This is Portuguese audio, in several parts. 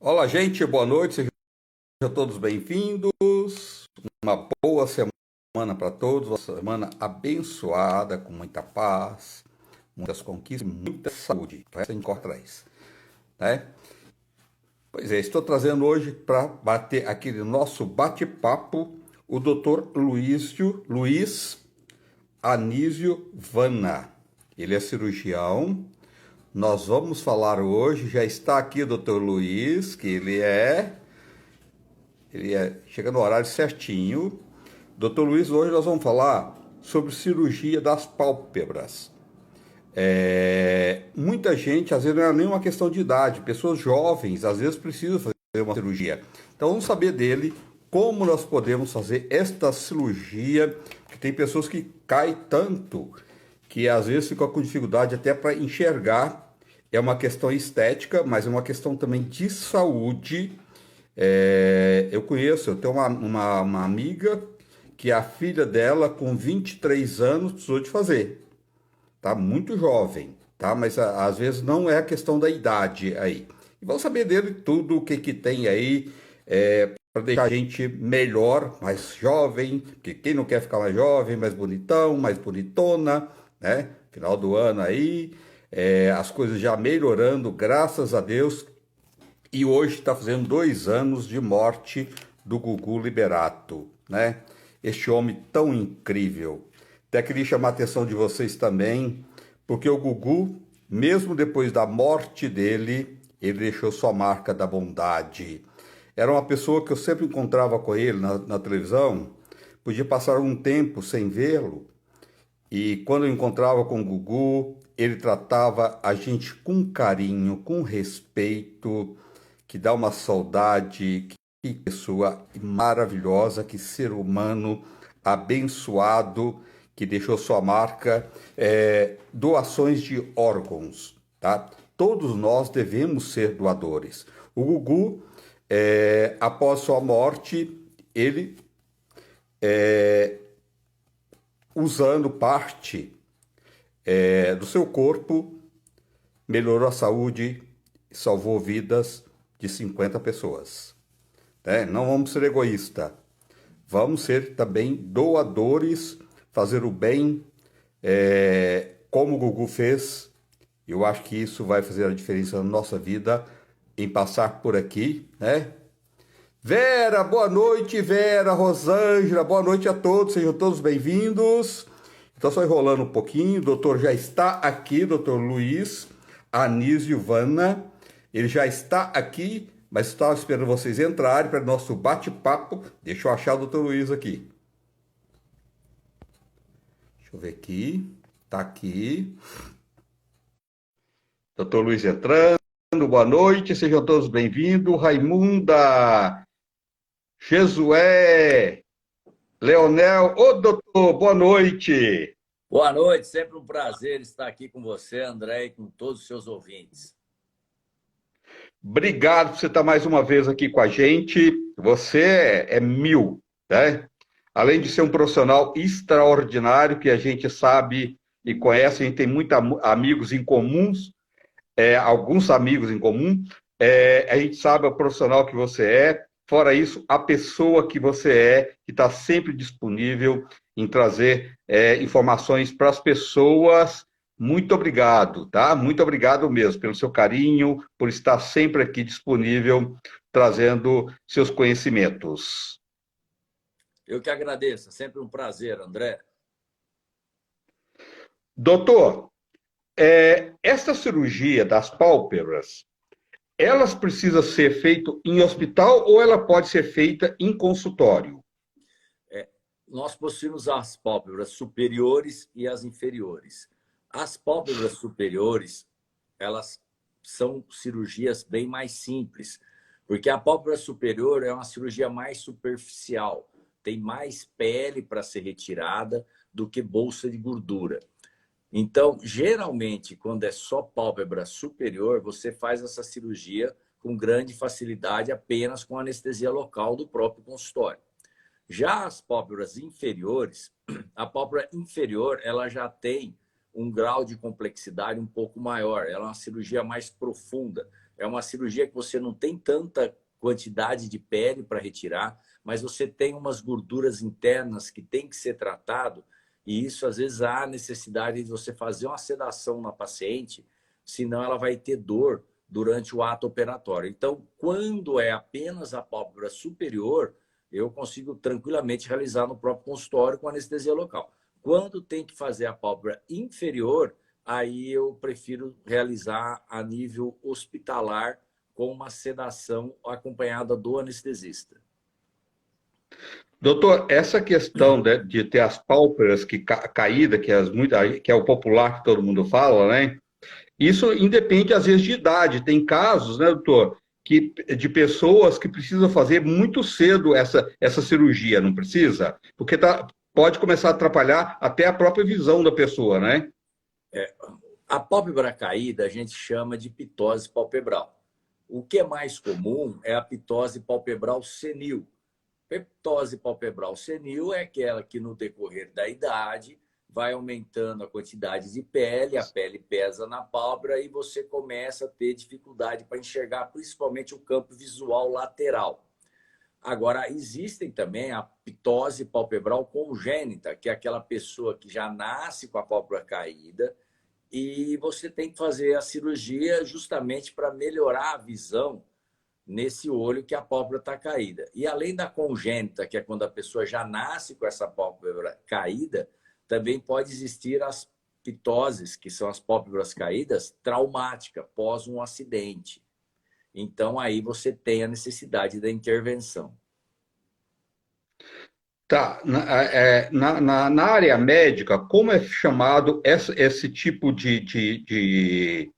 Olá, gente, boa noite, sejam todos bem-vindos. Uma boa semana para todos, uma semana abençoada, com muita paz, muitas conquistas, muita saúde. O resto a gente corre atrás, né? Pois é, estou trazendo hoje para bater aquele nosso bate-papo o Dr. Luiz Anísio Vana. Ele é cirurgião. Nós vamos falar hoje, já está aqui o Dr. Luiz, que chega no horário certinho. Doutor Luiz, hoje nós vamos falar sobre cirurgia das pálpebras. Muita gente, às vezes não é nem uma questão de idade, pessoas jovens, às vezes precisam fazer uma cirurgia. Então vamos saber dele como nós podemos fazer esta cirurgia, que tem pessoas que caem tanto que às vezes ficam com dificuldade até para enxergar. É uma questão estética, mas é uma questão também de saúde. Eu tenho uma amiga que a filha dela, com 23 anos, precisou de fazer. Tá muito jovem, tá? Mas às vezes não é a questão da idade aí. E vamos saber dele tudo o que que tem aí para deixar a gente melhor, mais jovem, porque quem não quer ficar mais jovem, mais bonitão, mais bonitona, né? Final do ano aí, as coisas já melhorando, graças a Deus. E hoje está fazendo 2 anos de morte do Gugu Liberato, né? Este homem tão incrível. Até queria chamar a atenção de vocês também, porque o Gugu, mesmo depois da morte dele, ele deixou sua marca da bondade. Era uma pessoa que eu sempre encontrava com ele na televisão, podia passar um tempo sem vê-lo, e quando eu encontrava com o Gugu, ele tratava a gente com carinho, com respeito, que dá uma saudade. Que pessoa maravilhosa, que ser humano abençoado, que deixou sua marca. Doações de órgãos, tá? Todos nós devemos ser doadores. O Gugu, após sua morte, ele, usando parte do seu corpo, melhorou a saúde e salvou vidas de 50 pessoas. Não vamos ser egoístas, vamos ser também doadores, fazer o bem, como o Gugu fez. Eu acho que isso vai fazer a diferença na nossa vida, em passar por aqui, né? Vera, boa noite, Vera, Rosângela, boa noite a todos, sejam todos bem-vindos. Então, só enrolando um pouquinho, o doutor já está aqui, doutor Luiz Anísio Vana, ele já está aqui, mas estava esperando vocês entrarem para o nosso bate-papo. Deixa eu achar o doutor Luiz aqui. Deixa eu ver aqui. Está aqui. Doutor Luiz entrando. Boa noite, sejam todos bem-vindos. Raimunda, Jesué, Leonel. Ô, doutor, boa noite. Boa noite, sempre um prazer estar aqui com você, André, e com todos os seus ouvintes. Obrigado por você estar mais uma vez aqui com a gente. Você é mil, né? Além de ser um profissional extraordinário, que a gente sabe e conhece, a gente tem muitos amigos em comuns, alguns amigos em comum, a gente sabe o profissional que você é. Fora isso, a pessoa que você é, que está sempre disponível em trazer informações para as pessoas. Muito obrigado, tá? Muito obrigado mesmo pelo seu carinho, por estar sempre aqui disponível, trazendo seus conhecimentos. Eu que agradeço, é sempre um prazer, André. Doutor, esta cirurgia das pálpebras, elas precisam ser feitas em hospital ou ela pode ser feita em consultório? Nós possuímos as pálpebras superiores e as inferiores. As pálpebras superiores, elas são cirurgias bem mais simples, porque a pálpebra superior é uma cirurgia mais superficial, tem mais pele para ser retirada do que bolsa de gordura. Então, geralmente, quando é só pálpebra superior, você faz essa cirurgia com grande facilidade, apenas com anestesia local do próprio consultório. Já as pálpebras inferiores, a pálpebra inferior ela já tem um grau de complexidade um pouco maior. Ela é uma cirurgia mais profunda. É uma cirurgia que você não tem tanta quantidade de pele para retirar, mas você tem umas gorduras internas que tem que ser tratado, e isso às vezes há necessidade de você fazer uma sedação na paciente, senão ela vai ter dor durante o ato operatório. Então, quando é apenas a pálpebra superior, eu consigo tranquilamente realizar no próprio consultório com anestesia local. Quando tem que fazer a pálpebra inferior, aí eu prefiro realizar a nível hospitalar com uma sedação acompanhada do anestesista. Doutor, essa questão de ter as pálpebras caídas, que é o popular que todo mundo fala, né? Isso independe, às vezes, de idade. Tem casos, né, doutor, de pessoas que precisam fazer muito cedo essa cirurgia, não precisa? Porque pode começar a atrapalhar até a própria visão da pessoa, né? A pálpebra caída a gente chama de pitose palpebral. O que é mais comum é a pitose palpebral senil. Pitose palpebral senil é aquela que, no decorrer da idade, vai aumentando a quantidade de pele, a pele pesa na pálpebra e você começa a ter dificuldade para enxergar, principalmente o campo visual lateral. Agora, existem também a pitose palpebral congênita, que é aquela pessoa que já nasce com a pálpebra caída e você tem que fazer a cirurgia justamente para melhorar a visão nesse olho que a pálpebra está caída. E além da congênita, que é quando a pessoa já nasce com essa pálpebra caída, também pode existir as pitoses, que são as pálpebras caídas, traumática, pós um acidente. Então, aí você tem a necessidade da intervenção. Tá. Na área médica, como é chamado esse tipo de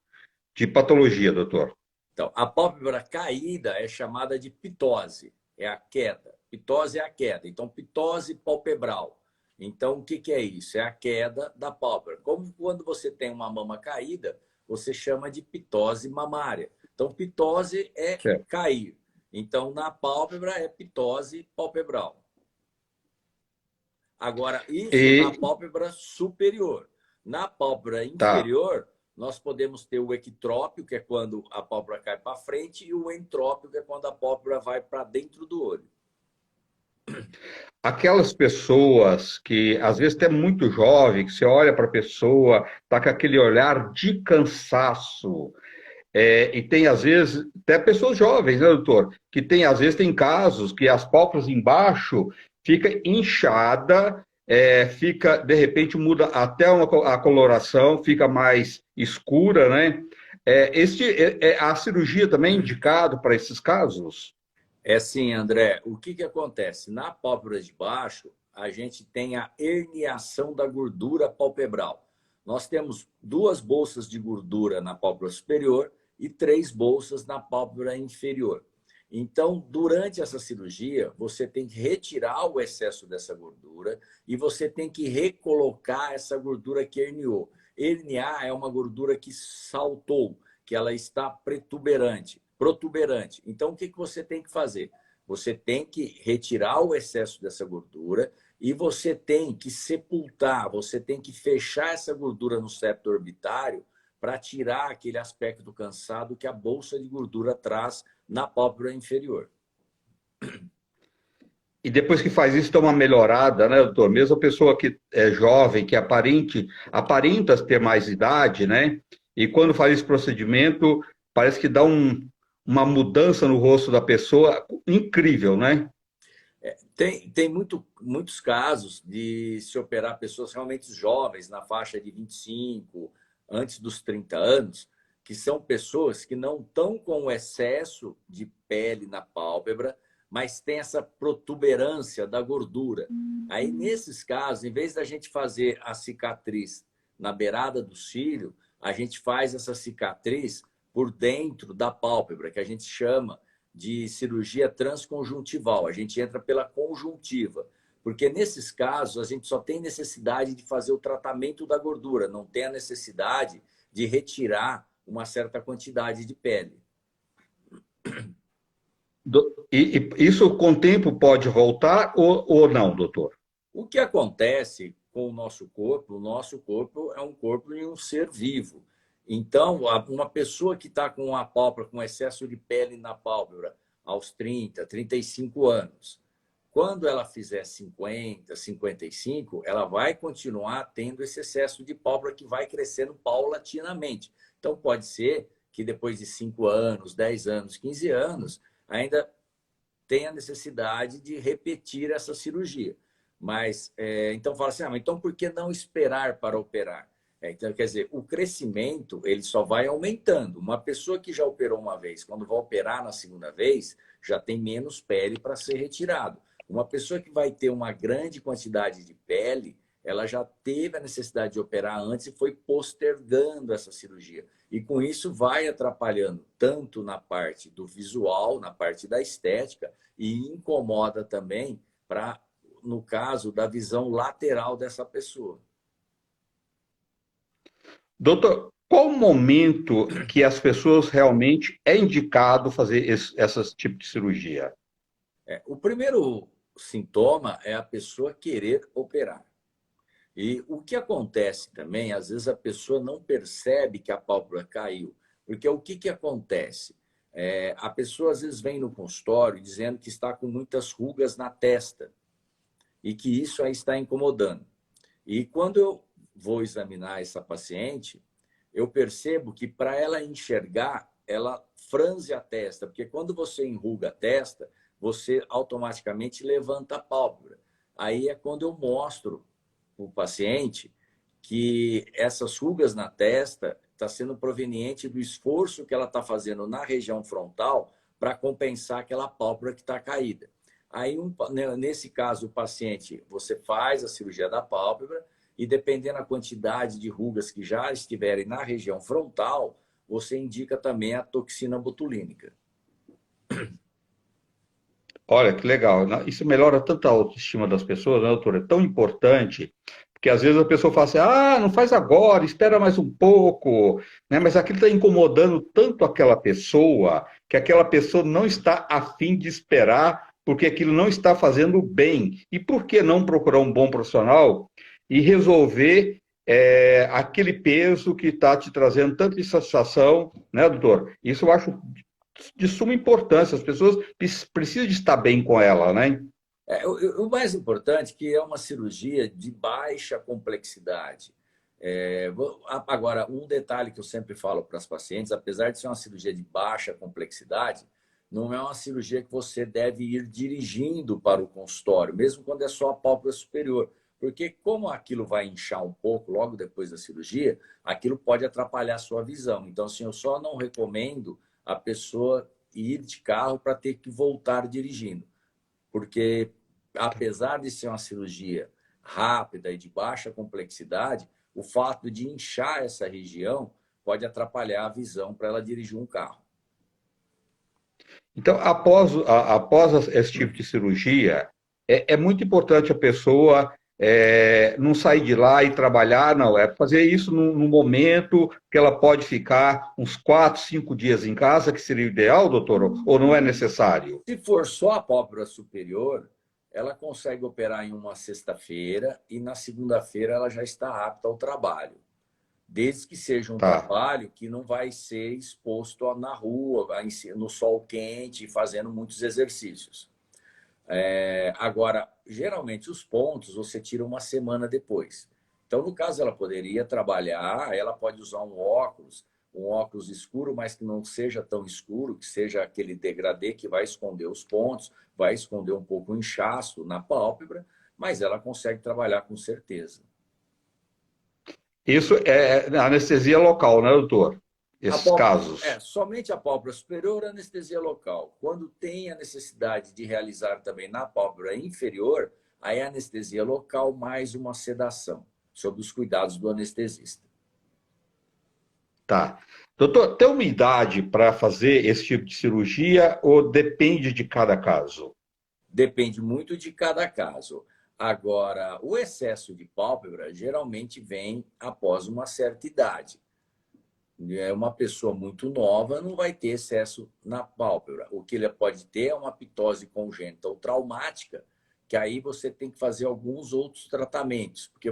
patologia, doutor? Então, a pálpebra caída é chamada de pitose, é a queda. Pitose é a queda. Então, pitose palpebral. Então, o que é isso? É a queda da pálpebra. Como quando você tem uma mama caída, você chama de pitose mamária. Então, pitose é Certo. cair. Então, na pálpebra é pitose palpebral. Agora, isso na E pálpebra superior. Na pálpebra tá. inferior, nós podemos ter o equitrópio, que é quando a pálpebra cai para frente, e o entrópio, que é quando a pálpebra vai para dentro do olho. Aquelas pessoas que às vezes até muito jovem, que você olha para a pessoa, tá com aquele olhar de cansaço. E tem, às vezes, até pessoas jovens, né, doutor? Que tem, às vezes, tem casos que as pálpebras embaixo fica inchada, fica, de repente, muda até a coloração, fica mais escura, né? A cirurgia também é indicado para esses casos? É assim, André, o que acontece? Na pálpebra de baixo, a gente tem a herniação da gordura palpebral. Nós temos 2 bolsas de gordura na pálpebra superior e 3 bolsas na pálpebra inferior. Então, durante essa cirurgia, você tem que retirar o excesso dessa gordura e você tem que recolocar essa gordura que herniou. Herniar é uma gordura que saltou, que ela está protuberante. Então, o que você tem que fazer? Você tem que retirar o excesso dessa gordura e você tem que sepultar, você tem que fechar essa gordura no septo orbitário para tirar aquele aspecto cansado que a bolsa de gordura traz na pálpebra inferior. E depois que faz isso, dá uma melhorada, né, doutor? Mesmo a pessoa que é jovem, que aparenta ter mais idade, né? E quando faz esse procedimento, parece que dá uma mudança no rosto da pessoa incrível, né? Tem muitos casos de se operar pessoas realmente jovens, na faixa de 25, antes dos 30 anos, que são pessoas que não estão com excesso de pele na pálpebra, mas tem essa protuberância da gordura. Aí, nesses casos, em vez da gente fazer a cicatriz na beirada do cílio, a gente faz essa cicatriz por dentro da pálpebra, que a gente chama de cirurgia transconjuntival. A gente entra pela conjuntiva, porque nesses casos a gente só tem necessidade de fazer o tratamento da gordura, não tem a necessidade de retirar uma certa quantidade de pele. E isso com o tempo pode voltar ou não, doutor? O que acontece com o nosso corpo é um corpo de um ser vivo. Então, uma pessoa que está com a pálpebra, com excesso de pele na pálpebra, aos 30, 35 anos, quando ela fizer 50, 55, ela vai continuar tendo esse excesso de pálpebra que vai crescendo paulatinamente. Então, pode ser que depois de 5 anos, 10 anos, 15 anos, ainda tenha necessidade de repetir essa cirurgia. Mas, então, fala assim, mas então por que não esperar para operar? Então, quer dizer, o crescimento ele só vai aumentando. Uma pessoa que já operou uma vez, quando vai operar na segunda vez, já tem menos pele para ser retirado. Uma pessoa que vai ter uma grande quantidade de pele, ela já teve a necessidade de operar antes e foi postergando essa cirurgia. E com isso vai atrapalhando tanto na parte do visual, na parte da estética, e incomoda também para, no caso, da visão lateral dessa pessoa. Doutor, qual o momento que as pessoas realmente é indicado fazer esse tipo de cirurgia? O primeiro sintoma é a pessoa querer operar. E o que acontece também, às vezes a pessoa não percebe que a pálpebra caiu. Porque o que acontece? A pessoa às vezes vem no consultório dizendo que está com muitas rugas na testa e que isso aí está incomodando. E quando eu vou examinar essa paciente, eu percebo que para ela enxergar, ela franze a testa, porque quando você enruga a testa, você automaticamente levanta a pálpebra. Aí é quando eu mostro para o paciente que essas rugas na testa está sendo proveniente do esforço que ela está fazendo na região frontal para compensar aquela pálpebra que está caída. Aí, nesse caso, o paciente, você faz a cirurgia da pálpebra e, dependendo da quantidade de rugas que já estiverem na região frontal, você indica também a toxina botulínica. Olha, que legal. Isso melhora tanto a autoestima das pessoas, né, doutor? É tão importante, porque às vezes a pessoa fala assim, não faz agora, espera mais um pouco, né? Mas aquilo está incomodando tanto aquela pessoa, que aquela pessoa não está afim de esperar, porque aquilo não está fazendo bem. E por que não procurar um bom profissional e resolver aquele peso que está te trazendo tanta insatisfação, né, doutor? Isso eu acho de suma importância. As pessoas precisam de estar bem com ela, né? O mais importante é que é uma cirurgia de baixa complexidade. Agora, um detalhe que eu sempre falo para as pacientes, apesar de ser uma cirurgia de baixa complexidade, não é uma cirurgia que você deve ir dirigindo para o consultório, mesmo quando é só a pálpebra superior. Porque como aquilo vai inchar um pouco logo depois da cirurgia, aquilo pode atrapalhar a sua visão. Então, assim, eu só não recomendo a pessoa ir de carro para ter que voltar dirigindo. Porque, apesar de ser uma cirurgia rápida e de baixa complexidade, o fato de inchar essa região pode atrapalhar a visão para ela dirigir um carro. Então, após esse tipo de cirurgia, é muito importante a pessoa não sair de lá e trabalhar, não. É fazer isso num momento que ela pode ficar uns 4, 5 dias em casa, que seria o ideal, doutor, ou não é necessário? Se for só a pálpebra superior, ela consegue operar em uma sexta-feira e na segunda-feira ela já está apta ao trabalho. Desde que seja um Tá. trabalho que não vai ser exposto na rua, no sol quente, fazendo muitos exercícios. Agora, geralmente os pontos você tira uma semana depois. Então, no caso, ela poderia trabalhar, ela pode usar um óculos escuro, mas que não seja tão escuro, que seja aquele degradê que vai esconder os pontos, vai esconder um pouco o inchaço na pálpebra, mas ela consegue trabalhar com certeza. Isso é anestesia local, né, doutor? Esses casos. Somente a pálpebra superior é anestesia local. Quando tem a necessidade de realizar também na pálpebra inferior, aí é anestesia local mais uma sedação, sob os cuidados do anestesista. Tá. Doutor, tem uma idade para fazer esse tipo de cirurgia ou depende de cada caso? Depende muito de cada caso. Agora, o excesso de pálpebra geralmente vem após uma certa idade. Uma pessoa muito nova não vai ter excesso na pálpebra. O que ele pode ter é uma ptose congênita ou traumática, que aí você tem que fazer alguns outros tratamentos, porque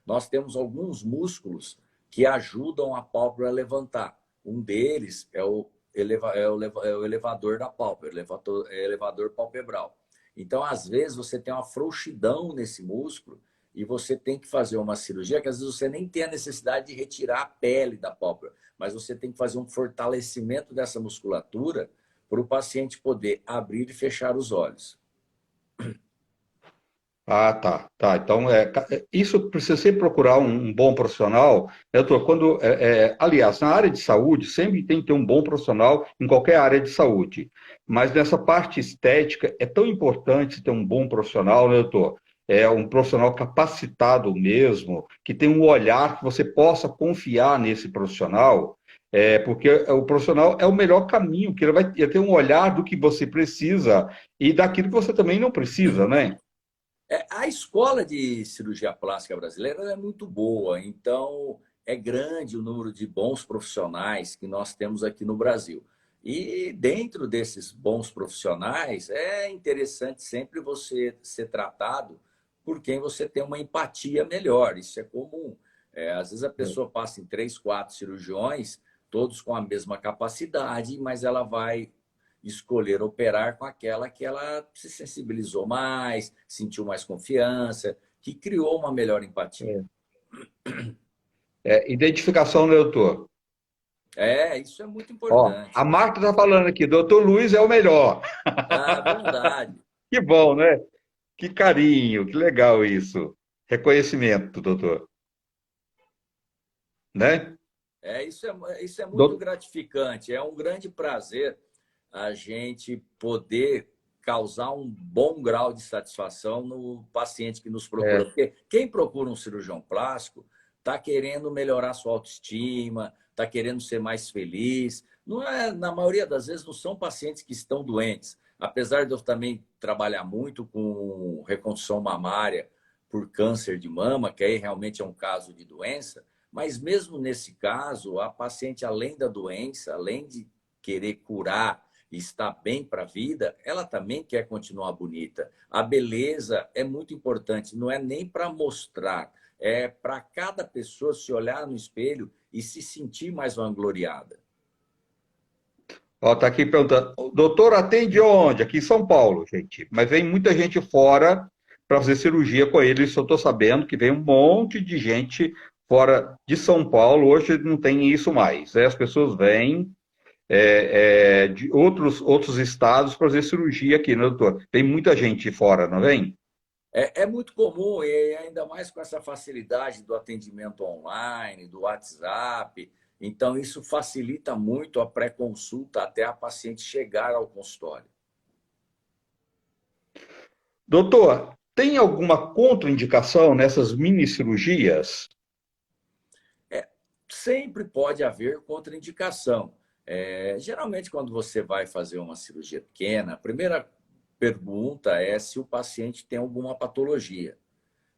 nós temos alguns músculos que ajudam a pálpebra a levantar. Um deles é o elevador da pálpebra, elevador palpebral. Então, às vezes, você tem uma frouxidão nesse músculo e você tem que fazer uma cirurgia que às vezes você nem tem a necessidade de retirar a pele da pálpebra, mas você tem que fazer um fortalecimento dessa musculatura para o paciente poder abrir e fechar os olhos. Ah, tá, tá. Então, isso precisa sempre procurar um bom profissional. Aliás, na área de saúde, sempre tem que ter um bom profissional em qualquer área de saúde. Mas nessa parte estética, é tão importante ter um bom profissional, né, doutor? É um profissional capacitado mesmo, que tem um olhar que você possa confiar nesse profissional, porque o profissional é o melhor caminho, que ele ter um olhar do que você precisa e daquilo que você também não precisa, né? A escola de cirurgia plástica brasileira é muito boa, então é grande o número de bons profissionais que nós temos aqui no Brasil. E dentro desses bons profissionais, é interessante sempre você ser tratado por quem você tem uma empatia melhor. Isso é comum. Às vezes a pessoa passa em 3, 4 cirurgiões, todos com a mesma capacidade, mas ela vai escolher operar com aquela que ela se sensibilizou mais, sentiu mais confiança, que criou uma melhor empatia. Identificação, né, doutor? Isso é muito Ó, a importante. Marta está falando aqui, doutor Luiz é o melhor. Ah, verdade. Que bom, né? Que carinho, que legal isso. Reconhecimento, doutor, né? Isso é muito Dou- gratificante. É um grande prazer a gente poder causar um bom grau de satisfação no paciente que nos procura. é, Porque quem procura um cirurgião plástico está querendo melhorar sua autoestima, está querendo ser mais feliz. Não é, na maioria das vezes, não são pacientes que estão doentes. Apesar de eu também trabalhar muito com reconstrução mamária por câncer de mama, que aí realmente é um caso de doença, mas mesmo nesse caso, a paciente, além da doença, além de querer curar e estar bem para a vida, ela também quer continuar bonita. A beleza é muito importante, não é nem para mostrar, é para cada pessoa se olhar no espelho e se sentir mais vangloriada. Ó, tá aqui perguntando, doutor, atende onde? Aqui em São Paulo, gente. Mas vem muita gente fora para fazer cirurgia com ele. Isso eu estou sabendo que vem um monte de gente fora de São Paulo. Hoje não tem isso mais, né? As pessoas vêm de outros estados para fazer cirurgia aqui, né, doutor? Tem muita gente fora, não vem? É muito comum, e ainda mais com essa facilidade do atendimento online, do WhatsApp. Então, isso facilita muito a pré-consulta até a paciente chegar ao consultório. Doutor, tem alguma contraindicação nessas mini cirurgias? Sempre pode haver contraindicação. Geralmente, quando você vai fazer uma cirurgia pequena, a primeira pergunta é se o paciente tem alguma patologia.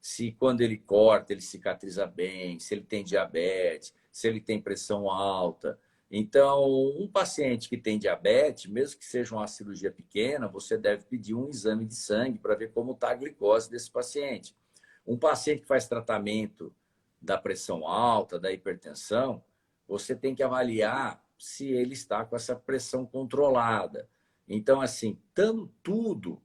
Se quando ele corta, ele cicatriza bem, se ele tem diabetes, se ele tem pressão alta. Então, um paciente que tem diabetes, mesmo que seja uma cirurgia pequena, você deve pedir um exame de sangue para ver como está a glicose desse paciente. Um paciente que faz tratamento da pressão alta, da hipertensão, você tem que avaliar se ele está com essa pressão controlada. Então, assim, estando tudo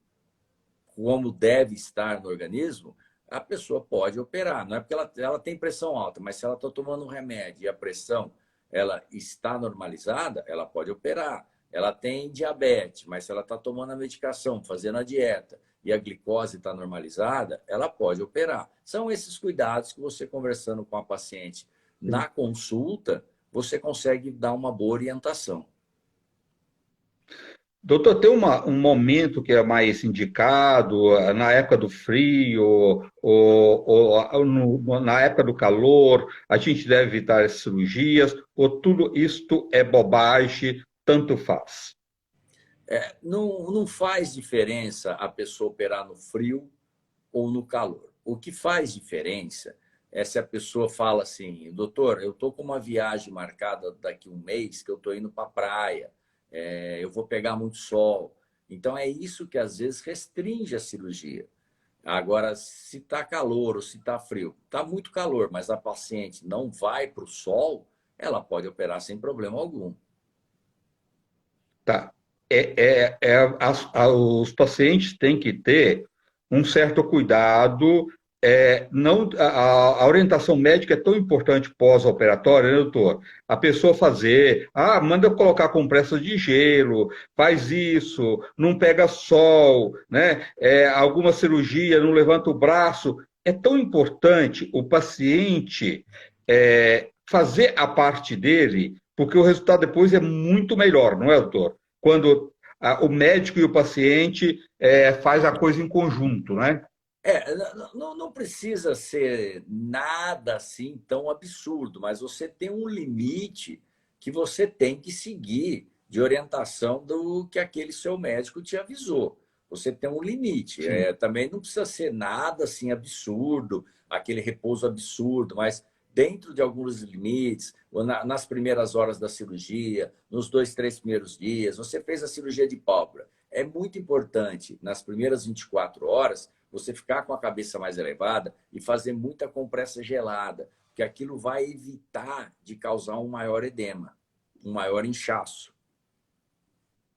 como deve estar no organismo, a pessoa pode operar. Não é porque ela tem pressão alta, mas se ela está tomando um remédio e a pressão ela está normalizada, ela pode operar. Ela tem diabetes, mas se ela está tomando a medicação, fazendo a dieta e a glicose está normalizada, ela pode operar. São esses cuidados que você conversando com a paciente na consulta, você consegue dar uma boa orientação. Doutor, tem um momento que é mais indicado, na época do frio, ou na época do calor, a gente deve evitar as cirurgias, ou tudo isto é bobagem, tanto faz. Não faz diferença a pessoa operar no frio ou no calor. O que faz diferença é se a pessoa fala assim, doutor, eu estou com uma viagem marcada daqui a um mês que eu estou indo para a praia, eu vou pegar muito sol. Então é isso que às vezes restringe a cirurgia. Agora, se está calor ou se está frio, está muito calor, mas a paciente não vai para o sol, ela pode operar sem problema algum. Tá. Os pacientes têm que ter um certo cuidado. Não, a orientação médica é tão importante pós-operatória, né, doutor? A pessoa fazer, manda eu colocar compressas de gelo, faz isso, não pega sol, né? Alguma cirurgia, não levanta o braço. É tão importante o paciente fazer a parte dele, porque o resultado depois é muito melhor, não é, doutor? Quando o médico e o paciente faz a coisa em conjunto, né? Não precisa ser nada assim tão absurdo, mas você tem um limite que você tem que seguir de orientação do que aquele seu médico te avisou. Você tem um limite. Sim. Também não precisa ser nada assim absurdo, aquele repouso absurdo, mas dentro de alguns limites, nas primeiras horas da cirurgia, nos 2, 3 primeiros dias, você fez a cirurgia de pálpebra. É muito importante, nas primeiras 24 horas, você ficar com a cabeça mais elevada e fazer muita compressa gelada, porque aquilo vai evitar de causar um maior edema, um maior inchaço.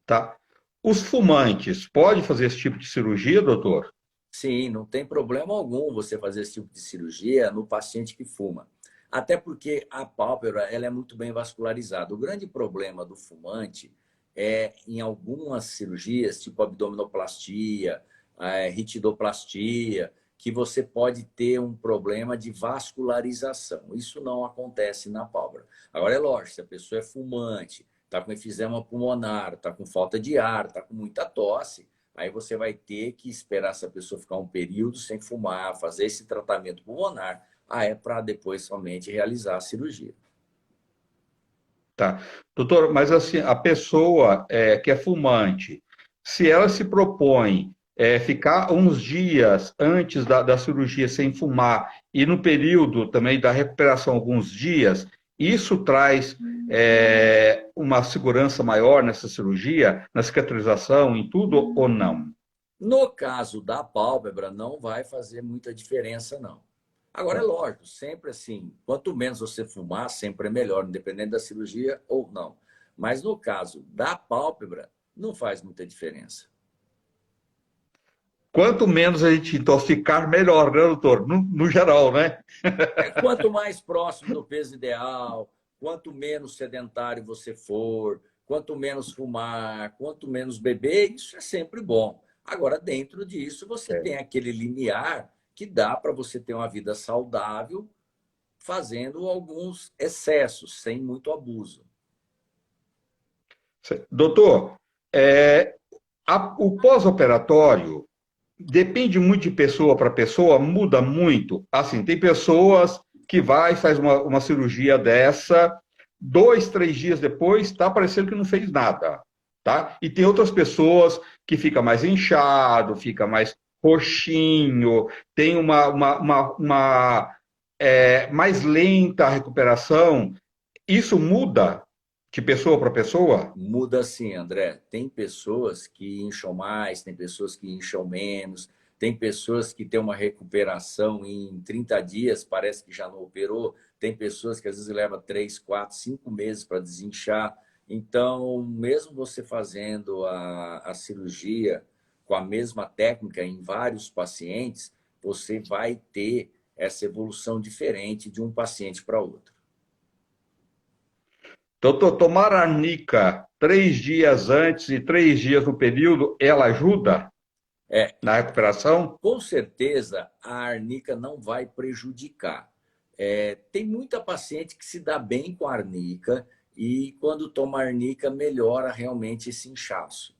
Tá. Os fumantes, pode fazer esse tipo de cirurgia, doutor? Sim, não tem problema algum você fazer esse tipo de cirurgia no paciente que fuma. Até porque a pálpebra ela é muito bem vascularizada. O grande problema do fumante é em algumas cirurgias, tipo abdominoplastia, ritidoplastia, que você pode ter um problema de vascularização. Isso não acontece na pálpebra. Agora, é lógico, se a pessoa é fumante, está com efizema pulmonar, está com falta de ar, está com muita tosse, aí você vai ter que esperar essa pessoa ficar um período sem fumar, fazer esse tratamento pulmonar, para depois somente realizar a cirurgia. Tá. Doutor, mas assim, a pessoa que é fumante, se ela se propõe ficar uns dias antes da cirurgia sem fumar e no período também da recuperação alguns dias, isso traz uma segurança maior nessa cirurgia, na cicatrização, em tudo ou não? No caso da pálpebra, não vai fazer muita diferença, não. Agora, é Tá. lógico, sempre assim, quanto menos você fumar, sempre é melhor, independente da cirurgia ou não. Mas no caso da pálpebra, não faz muita diferença. Quanto menos a gente intoxicar, melhor, né, doutor? No geral, né? Quanto mais próximo do peso ideal, quanto menos sedentário você for, quanto menos fumar, quanto menos beber, isso é sempre bom. Agora, dentro disso, você tem aquele limiar que dá para você ter uma vida saudável, fazendo alguns excessos, sem muito abuso. Doutor, o pós-operatório depende muito de pessoa para pessoa, muda muito. Assim, tem pessoas que vai, faz uma cirurgia dessa, 2, 3 dias depois, está parecendo que não fez nada, tá? E tem outras pessoas que fica mais inchado, fica mais roxinho, tem mais lenta a recuperação. Isso muda de pessoa para pessoa? Muda sim, André. Tem pessoas que incham mais, tem pessoas que incham menos, tem pessoas que têm uma recuperação em 30 dias, parece que já não operou, tem pessoas que às vezes leva 3, 4, 5 meses para desinchar. Então, mesmo você fazendo a cirurgia com a mesma técnica em vários pacientes, você vai ter essa evolução diferente de um paciente para outro. Doutor, tomar arnica 3 dias antes e 3 dias no período, ela ajuda É, na recuperação? com certeza, a arnica não vai prejudicar. Tem muita paciente que se dá bem com a arnica e quando toma arnica melhora realmente esse inchaço.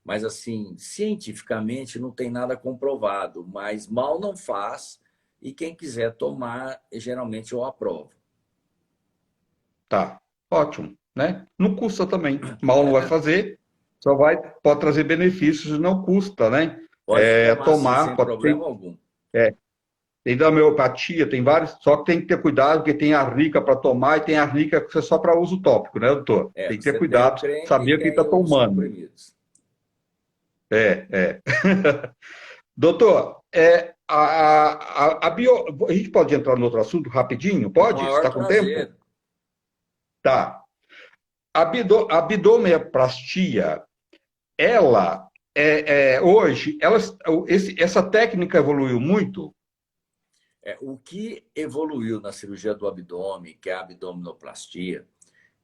Mas assim, cientificamente não tem nada comprovado, mas mal não faz e quem quiser tomar, geralmente eu aprovo. Tá, ótimo, né? Não custa também. Mal não vai fazer, pode trazer benefícios e não custa, né? Pode tomar sim, Tomar, sem problema algum. é, tem da homeopatia, tem vários, só que tem que ter cuidado, porque tem a rica para tomar e tem a rica que é só para uso tópico, né, doutor? Tem que ter Você tem o cuidado, creme e saber o que está tem os tomando. comprimidos. É, é. Doutor, A gente pode entrar no outro assunto rapidinho? Com o Pode? Você maior está com tempo? prazer. Tá. Abdominoplastia, ela, hoje, essa técnica evoluiu muito? O que evoluiu na cirurgia do abdômen, que é a abdominoplastia,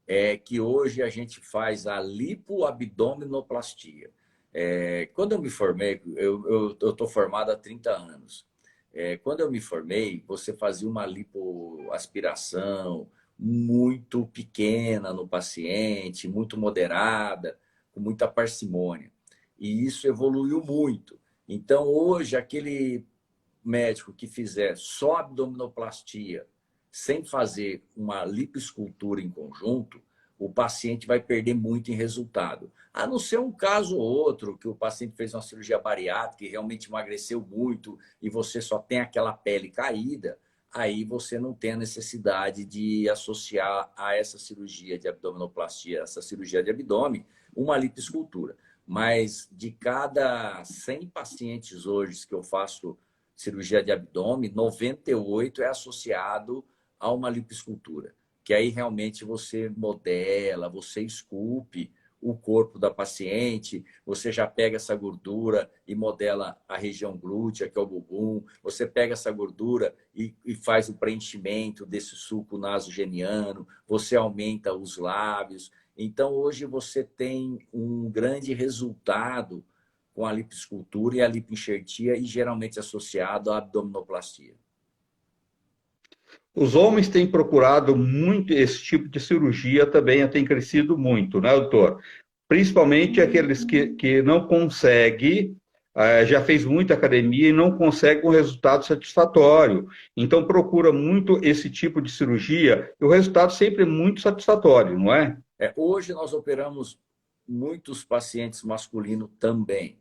é que hoje a gente faz a lipoabdominoplastia. Quando eu me formei, eu estou formado há 30 anos. Quando eu me formei, você fazia uma lipoaspiração muito pequena no paciente, muito moderada, com muita parcimônia. E isso evoluiu muito. Então, hoje, aquele médico que fizer só abdominoplastia, sem fazer uma lipoescultura em conjunto, o paciente vai perder muito em resultado. A não ser um caso ou outro, que o paciente fez uma cirurgia bariátrica e realmente emagreceu muito e você só tem aquela pele caída, aí você não tem a necessidade de associar a essa cirurgia de abdominoplastia, essa cirurgia de abdômen, uma lipoescultura. Mas de cada 100 pacientes hoje que eu faço cirurgia de abdômen, 98 é associado a uma lipoescultura, que aí realmente você modela, você esculpe o corpo da paciente, você já pega essa gordura e modela a região glútea, que é o bumbum, você pega essa gordura e faz o preenchimento desse suco nasogeniano, você aumenta os lábios. Então, hoje você tem um grande resultado com a lipoescultura e a lipoenxertia e geralmente associado à abdominoplastia. Os homens têm procurado muito esse tipo de cirurgia também, tem crescido muito, né, doutor? Principalmente aqueles que não conseguem, já fez muita academia e não consegue um resultado satisfatório. Então, procura muito esse tipo de cirurgia e o resultado sempre é muito satisfatório, não é? Hoje nós operamos muitos pacientes masculinos também,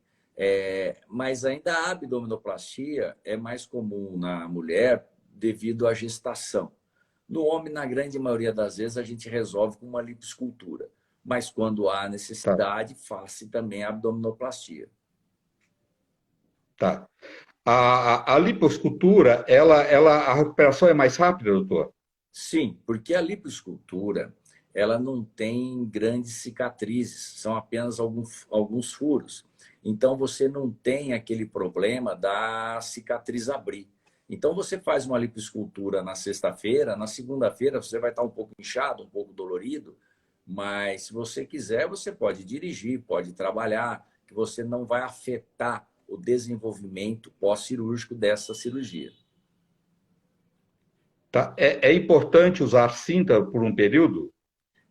mas ainda a abdominoplastia é mais comum na mulher devido à gestação. No homem, na grande maioria das vezes, a gente resolve com uma lipoescultura, mas quando há Tá, necessidade, faz-se também a abdominoplastia. tá. A lipoescultura, a recuperação é mais rápida, doutor? Sim, porque a lipoescultura ela não tem grandes cicatrizes, são apenas alguns furos. Então você não tem aquele problema da cicatriz abrir. Então você faz uma lipoescultura na sexta-feira, na segunda-feira você vai estar um pouco inchado, um pouco dolorido, mas se você quiser, você pode dirigir, pode trabalhar, que você não vai afetar o desenvolvimento pós-cirúrgico dessa cirurgia. Tá? É importante usar cinta por um período?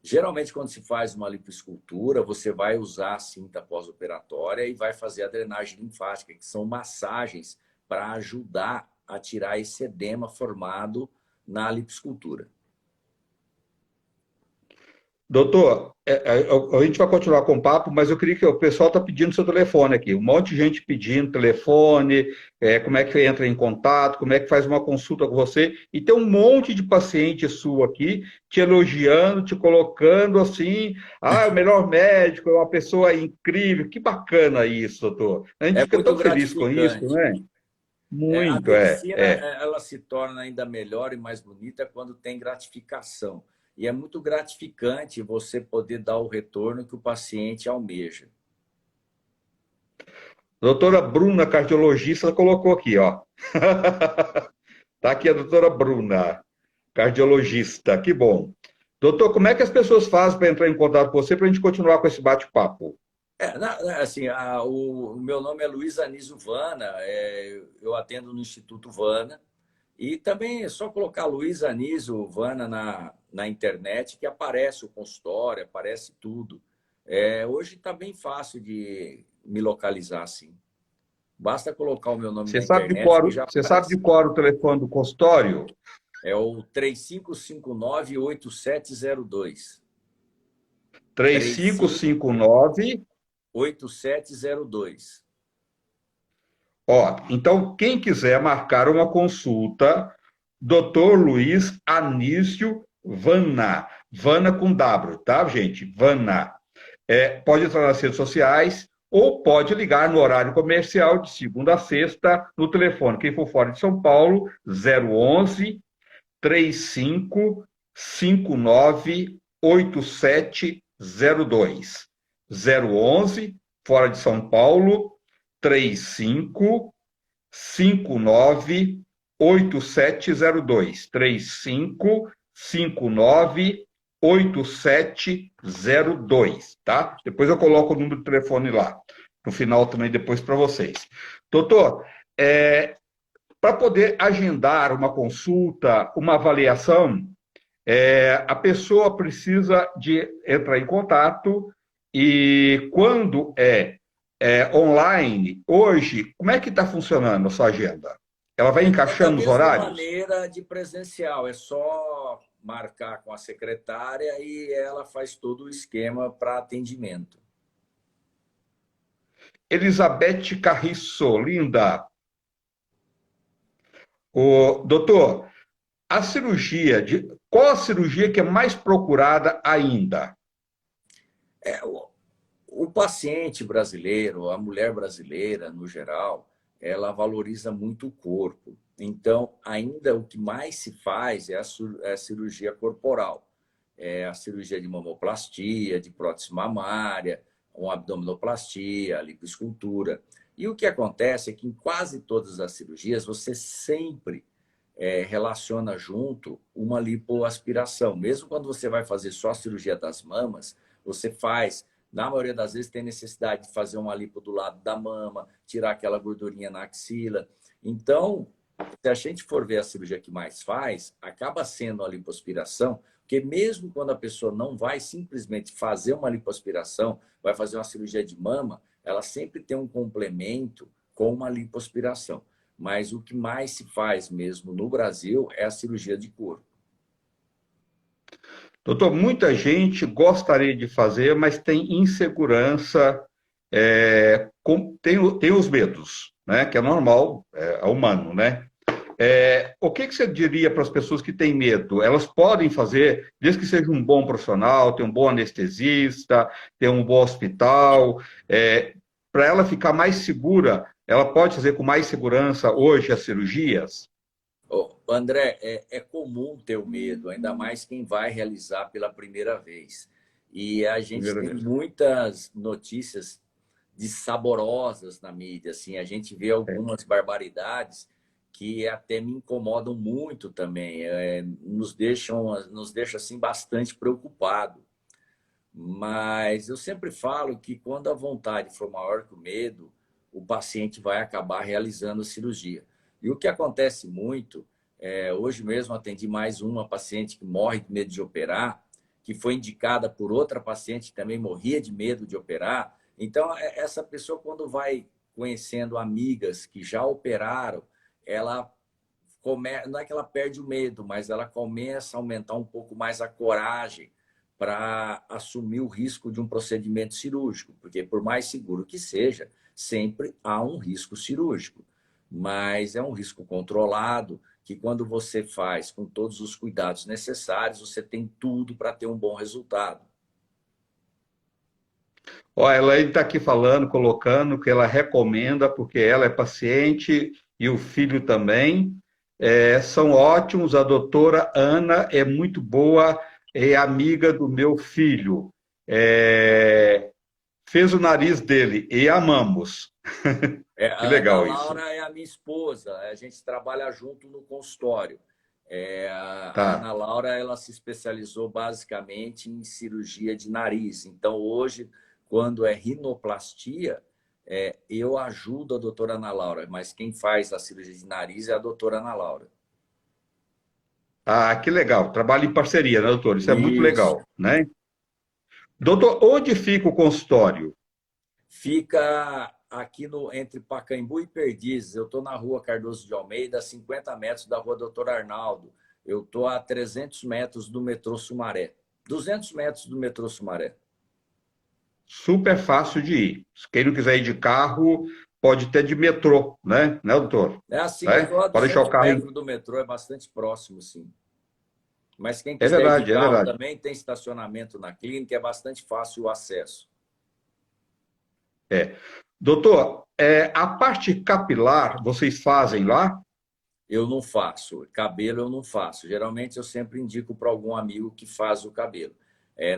Geralmente, quando se faz uma lipoescultura, você vai usar a cinta pós-operatória e vai fazer a drenagem linfática, que são massagens para ajudar a tirar esse edema formado na lipoescultura. Doutor, a gente vai continuar com o papo, mas eu queria que o pessoal está pedindo seu telefone aqui. Um monte de gente pedindo telefone, como é que entra em contato, como é que faz uma consulta com você. E tem um monte de paciente sua aqui te elogiando, te colocando assim, é o melhor médico, é uma pessoa incrível. Que bacana isso, doutor. A gente É fica muito tão feliz com isso, gratificante. né? A Muito, medicina ela se torna ainda melhor e mais bonita quando tem gratificação. E é muito gratificante você poder dar o retorno que o paciente almeja. Doutora Bruna, cardiologista, colocou aqui, ó. Tá aqui a doutora Bruna, cardiologista, que bom. Doutor, como é que as pessoas fazem para entrar em contato com você para a gente continuar com esse bate-papo? Assim, o meu nome é Luiz Anísio Vana, eu atendo no Instituto Vana, e também é só colocar Luiz Anísio Vana na internet que aparece o consultório, aparece tudo. Hoje está bem fácil de me localizar assim. Basta colocar o meu nome na internet que já Você sabe aparece. de cor o telefone do consultório? É o 3559-8702. 3559. 358702. Ó, então, quem quiser marcar uma consulta, doutor Luiz Anísio Vana. Vana com W, tá, gente? Vana. Pode entrar nas redes sociais, ou pode ligar no horário comercial de segunda a sexta no telefone. Quem for fora de São Paulo, 011 35 59 8702. 011, fora de São Paulo, 35 59 8702. 35 59 8702, tá? Depois eu coloco o número de telefone lá, no final também depois para vocês. Doutor, para poder agendar uma consulta, uma avaliação, a pessoa precisa de entrar em contato e quando online, hoje, como é que está funcionando a sua agenda? Ela vai Da encaixando os mesma horários? maneira de presencial, é só marcar com a secretária e ela faz todo o esquema para atendimento. Elizabeth Carriço, linda. Doutor, a cirurgia, qual a cirurgia que é mais procurada ainda? É, o paciente brasileiro, a mulher brasileira, no geral, ela valoriza muito o corpo. Então, ainda o que mais se faz é a cirurgia corporal. É a cirurgia de mamoplastia, de prótese mamária, uma abdominoplastia, a lipoescultura. E o que acontece é que em quase todas as cirurgias você sempre relaciona junto uma lipoaspiração. Mesmo quando você vai fazer só a cirurgia das mamas, você faz, na maioria das vezes, tem necessidade de fazer uma lipo do lado da mama, tirar aquela gordurinha na axila. Então, se a gente for ver a cirurgia que mais faz, acaba sendo a lipoaspiração, porque mesmo quando a pessoa não vai simplesmente fazer uma lipoaspiração, vai fazer uma cirurgia de mama, ela sempre tem um complemento com uma lipoaspiração. Mas o que mais se faz mesmo no Brasil é a cirurgia de corpo. Doutor, muita gente gostaria de fazer, mas tem insegurança, tem os medos, né? Que é normal, é humano, né? O que você diria para as pessoas que têm medo? Elas podem fazer, desde que seja um bom profissional, tem um bom anestesista, tem um bom hospital, para ela ficar mais segura, ela pode fazer com mais segurança hoje as cirurgias? André, é comum ter o medo, ainda mais quem vai realizar pela primeira vez. E a gente Primeira tem vez. muitas notícias saborosas na mídia. Assim, a gente vê algumas barbaridades que até me incomodam muito também, nos deixa assim bastante preocupado. Mas eu sempre falo que quando a vontade for maior que o medo, o paciente vai acabar realizando a cirurgia. E o que acontece muito, hoje mesmo atendi mais uma paciente que morre de medo de operar, que foi indicada por outra paciente que também morria de medo de operar. Então, essa pessoa, quando vai conhecendo amigas que já operaram, ela não é que ela perde o medo, mas ela começa a aumentar um pouco mais a coragem para assumir o risco de um procedimento cirúrgico, porque por mais seguro que seja, sempre há um risco cirúrgico, mas é um risco controlado que quando você faz com todos os cuidados necessários, você tem tudo para ter um bom resultado. Ó, a Elaine está aqui falando, colocando que ela recomenda, porque ela é paciente e o filho também. São ótimos, a doutora Ana é muito boa, é amiga do meu filho. Fez o nariz dele e amamos. Que A Ana legal isso. Laura é a minha esposa, a gente trabalha junto no consultório. A Tá. Ana Laura ela se especializou basicamente em cirurgia de nariz. Então, hoje, quando é rinoplastia, eu ajudo a doutora Ana Laura, mas quem faz a cirurgia de nariz é a doutora Ana Laura. Ah, que legal. Trabalho em parceria, né, doutor? Isso é muito Isso. legal, né? Doutor, onde fica o consultório? Fica aqui entre Pacaembu e Perdizes. Eu estou na rua Cardoso de Almeida, a 50 metros da rua Doutor Arnaldo. Eu estou a 300 metros do metrô Sumaré. 200 metros do metrô Sumaré. Super fácil de ir. Se quem não quiser ir de carro, pode ter de metrô, né, doutor? É assim, eu Né? estou a Pode deixar 200 o carro metros do metrô, é bastante próximo, sim. Mas quem É quiser ir de verdade, é carro verdade. também tem estacionamento na clínica, é bastante fácil o acesso. É. Doutor, a parte capilar, vocês fazem lá? Eu não faço. Cabelo eu não faço. Geralmente eu sempre indico para algum amigo que faz o cabelo.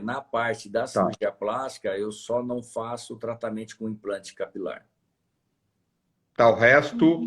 Na parte da Tá. cirurgia plástica, eu só não faço tratamento com implante capilar. Tá, o resto,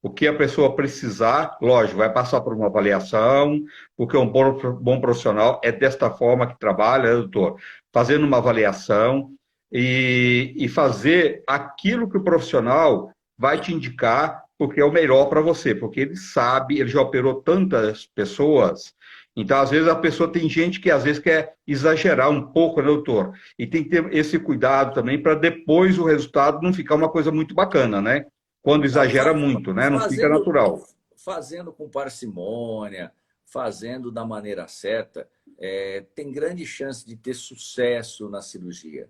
o que a pessoa precisar, lógico, vai passar por uma avaliação, porque um bom profissional é desta forma que trabalha, né, doutor? Fazendo uma avaliação e fazer aquilo que o profissional vai te indicar, porque é o melhor para você, porque ele sabe, ele já operou tantas pessoas, então, às vezes, a pessoa tem gente que às vezes quer exagerar um pouco, né, doutor? E tem que ter esse cuidado também para depois o resultado não ficar uma coisa muito bacana, né? Quando Não, exagera muito, né? Não fica natural. fazendo com parcimônia, fazendo da maneira certa, tem grande chance de ter sucesso na cirurgia.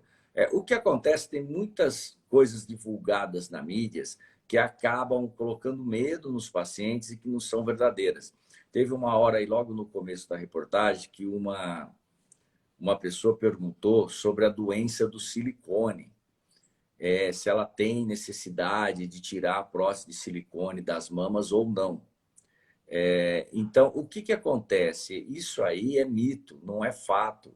O que acontece, tem muitas coisas divulgadas na mídias que acabam colocando medo nos pacientes e que não são verdadeiras. Teve uma hora aí, logo no começo da reportagem, que uma pessoa perguntou sobre a doença do silicone. Se ela tem necessidade de tirar a prótese de silicone das mamas ou não. Então, o que acontece? Isso aí é mito, não é fato.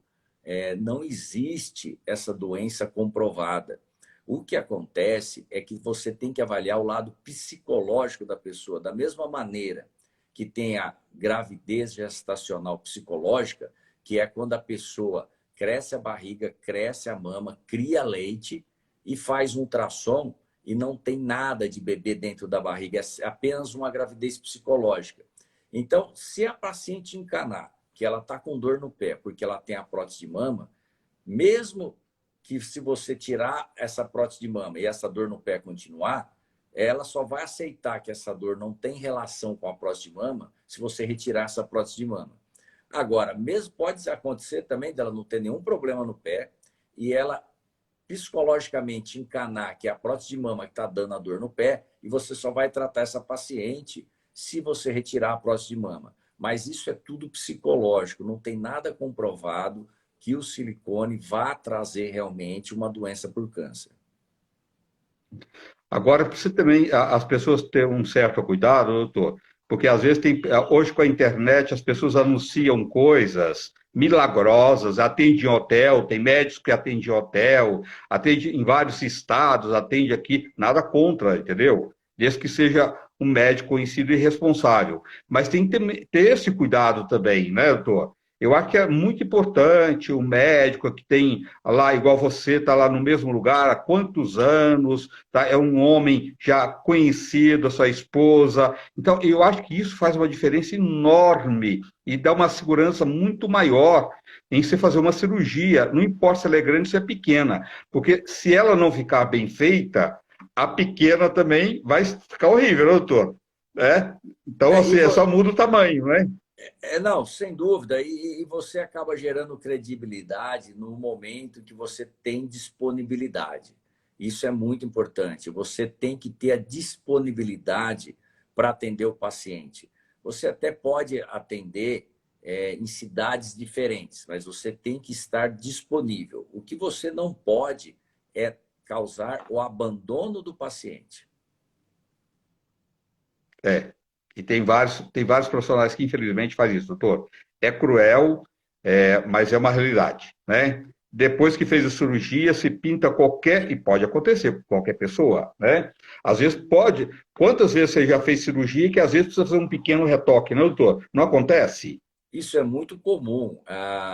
Não existe essa doença comprovada. O que acontece é que você tem que avaliar o lado psicológico da pessoa, da mesma maneira que tem a gravidez gestacional psicológica, que é quando a pessoa cresce a barriga, cresce a mama, cria leite e faz um ultrassom e não tem nada de bebê dentro da barriga, é apenas uma gravidez psicológica. Então, se a paciente encanar que ela está com dor no pé porque ela tem a prótese de mama, mesmo que se você tirar essa prótese de mama e essa dor no pé continuar, ela só vai aceitar que essa dor não tem relação com a prótese de mama se você retirar essa prótese de mama. Agora, mesmo pode acontecer também dela não ter nenhum problema no pé e ela psicologicamente encanar que é a prótese de mama que está dando a dor no pé e você só vai tratar essa paciente se você retirar a prótese de mama. Mas isso é tudo psicológico, não tem nada comprovado que o silicone vá trazer realmente uma doença por câncer. Agora, precisa também as pessoas ter um certo cuidado, doutor, porque às vezes hoje com a internet as pessoas anunciam coisas milagrosas, atende em hotel, tem médicos que atendem em hotel, atende em vários estados, atende aqui, nada contra, entendeu? Desde que seja um médico conhecido e responsável. Mas tem que ter esse cuidado também, né, doutor? Eu acho que é muito importante o médico que tem lá, igual você, está lá no mesmo lugar há quantos anos, tá? É um homem já conhecido, a sua esposa. Então, eu acho que isso faz uma diferença enorme e dá uma segurança muito maior em você fazer uma cirurgia, não importa se ela é grande ou se é pequena, porque se ela não ficar bem feita, a pequena também vai ficar horrível, né, doutor? Então, assim, só muda o tamanho, né? Não, sem dúvida. E você acaba gerando credibilidade no momento que você tem disponibilidade. Isso é muito importante. Você tem que ter a disponibilidade para atender o paciente. Você até pode atender em cidades diferentes, mas você tem que estar disponível. O que você não pode é causar o abandono do paciente. É. E tem vários profissionais que, infelizmente, fazem isso, doutor. É cruel, mas é uma realidade, né? Depois que fez a cirurgia, se pinta qualquer, e pode acontecer com qualquer pessoa, né? Às vezes pode. Quantas vezes você já fez cirurgia que às vezes precisa fazer um pequeno retoque, né, doutor? Não acontece? Isso é muito comum,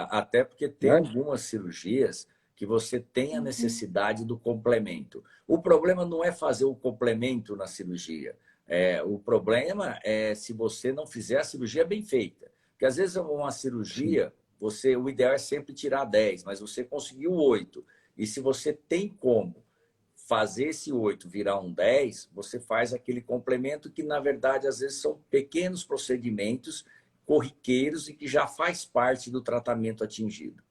até porque tem Né? algumas cirurgias que você tem a necessidade do complemento. O problema não é fazer o complemento na cirurgia. O problema é se você não fizer a cirurgia bem feita. Porque às vezes uma cirurgia, o ideal é sempre tirar 10, mas você conseguiu 8. E se você tem como fazer esse 8 virar um 10, você faz aquele complemento que, na verdade, às vezes são pequenos procedimentos corriqueiros e que já faz parte do tratamento atingido.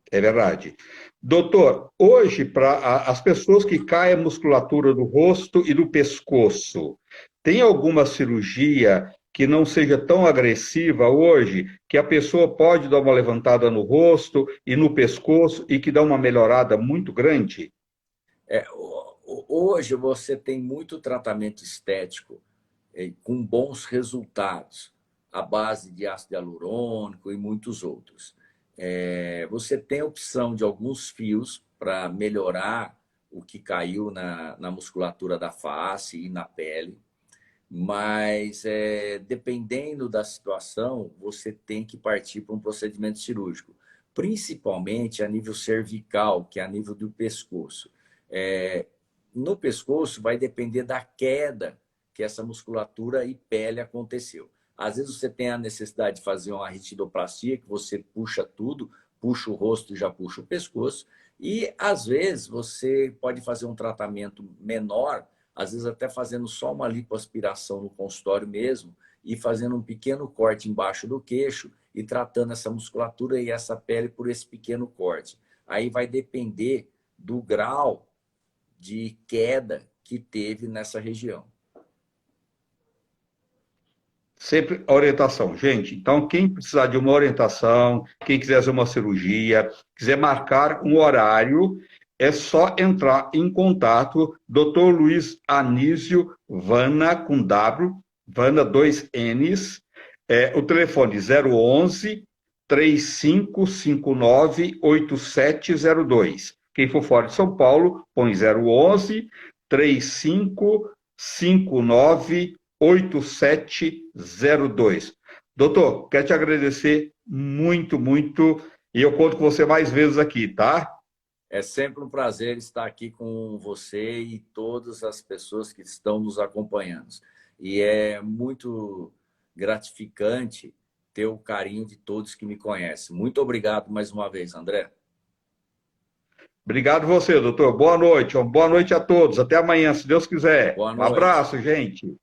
É verdade. Doutor, hoje, para as pessoas que caem a musculatura do rosto e do pescoço, tem alguma cirurgia que não seja tão agressiva hoje, que a pessoa pode dar uma levantada no rosto e no pescoço e que dá uma melhorada muito grande? Hoje você tem muito tratamento estético com bons resultados, à base de ácido hialurônico e muitos outros. Você tem a opção de alguns fios para melhorar o que caiu na musculatura da face e na pele, mas dependendo da situação, você tem que partir para um procedimento cirúrgico, principalmente a nível cervical, que é a nível do pescoço. No pescoço vai depender da queda que essa musculatura e pele aconteceu. Às vezes você tem a necessidade de fazer uma ritidoplastia, que você puxa tudo, puxa o rosto e já puxa o pescoço. E às vezes você pode fazer um tratamento menor, às vezes até fazendo só uma lipoaspiração no consultório mesmo, e fazendo um pequeno corte embaixo do queixo e tratando essa musculatura e essa pele por esse pequeno corte. Aí vai depender do grau de queda que teve nessa região. Sempre orientação, gente. Então, quem precisar de uma orientação, quem quiser fazer uma cirurgia, quiser marcar um horário, é só entrar em contato. Dr. Luiz Anísio Vana, com W, Vana, 2 N's. O telefone 011 3559 8702. Quem for fora de São Paulo, põe 011 3559 8702. Doutor, quero te agradecer muito, muito, e eu conto com você mais vezes aqui, tá? É sempre um prazer estar aqui com você e todas as pessoas que estão nos acompanhando. E é muito gratificante ter o carinho de todos que me conhecem. Muito obrigado mais uma vez, André. Obrigado você, doutor. Boa noite. Boa noite a todos. Até amanhã, se Deus quiser. Boa Um noite. abraço, gente.